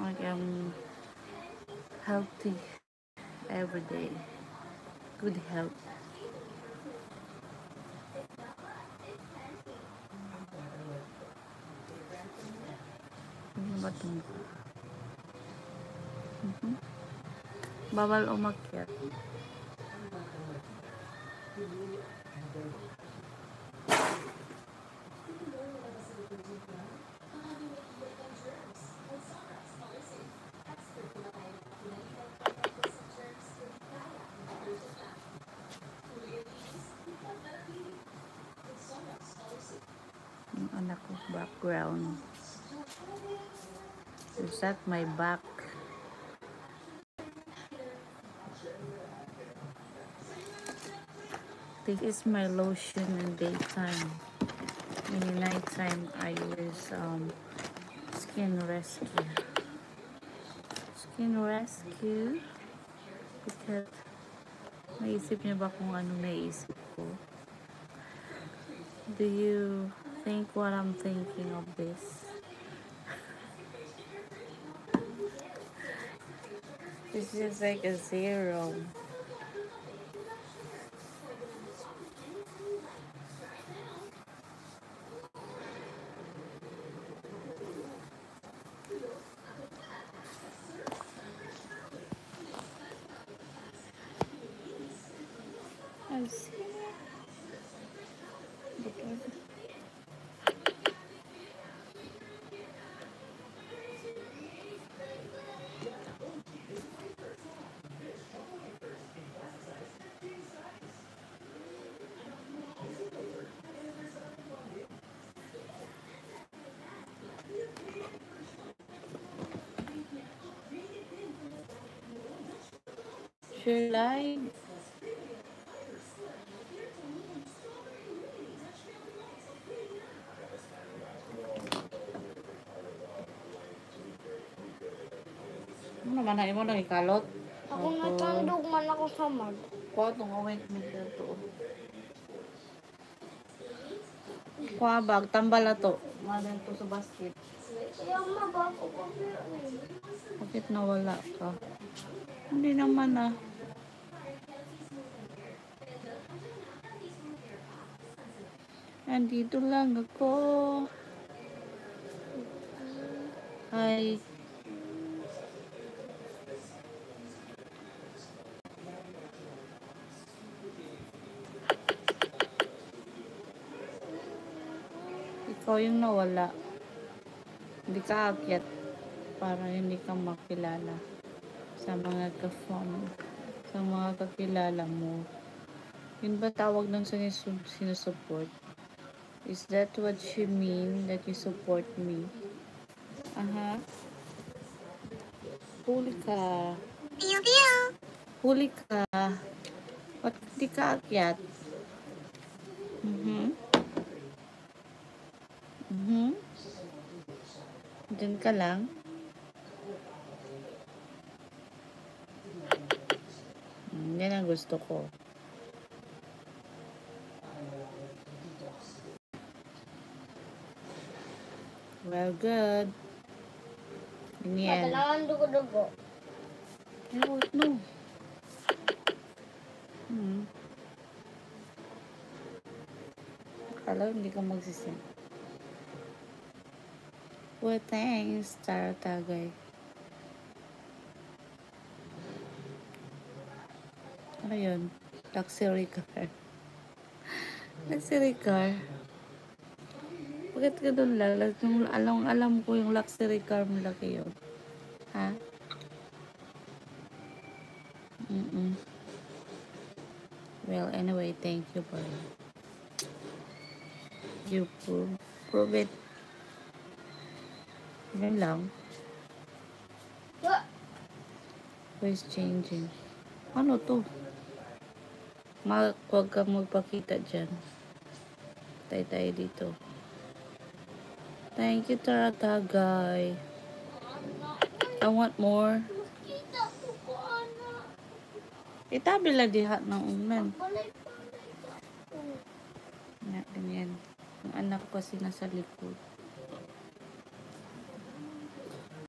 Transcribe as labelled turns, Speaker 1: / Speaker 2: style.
Speaker 1: Like healthy every day. Good health. Ano ba ito? Bawal umakyat. Yung anak ko background. Is that my back? This is my lotion in daytime. In the nighttime, I use Skin Rescue. Skin Rescue because naisip niyo ba kung ano naisip ko? Do you think what I'm thinking of this? It's just like a serum. I see. Sure live. Ano naman na mo nang ikalot?
Speaker 2: Ako natandog man ako sa mag.
Speaker 1: Kuha itong awit mo dito. Kuha bag, tambal na to. Malang to sa basket.
Speaker 2: Kaya mabako ko.
Speaker 1: Bakit nawala ka? Hindi naman ah. Andito lang ako. Hi. Ikaw yung nawala. Hindi ka akyat para hindi ka makilala sa mga sa mga kakilala mo. Yun ba tawag ng sinusupport? Is that what you mean that you support me? Aha. Huli ka. Huli ka. Ba't hindi ka akyat? Diyan ka lang. Yan ang gusto ko. Well, good. Yan.
Speaker 2: Kailangan dugo-dugo.
Speaker 1: No. Akala hindi ka magsisend. Well, thanks, Tara Tagay. Ano yun? Luxury car. Luxury car. Bakit ka doon lalag? Alam ko yung luxury car mo laki yun. Ha? Well, anyway, thank you for you prove it. Yan lang. Voice changing. Ano to? Huwag kang magpakita dyan. Tayo dito. Thank you, Tara Tagay. I want more. Itabi lang diha ng unan. Ganyan. Ang anak ko kasi nasa likod.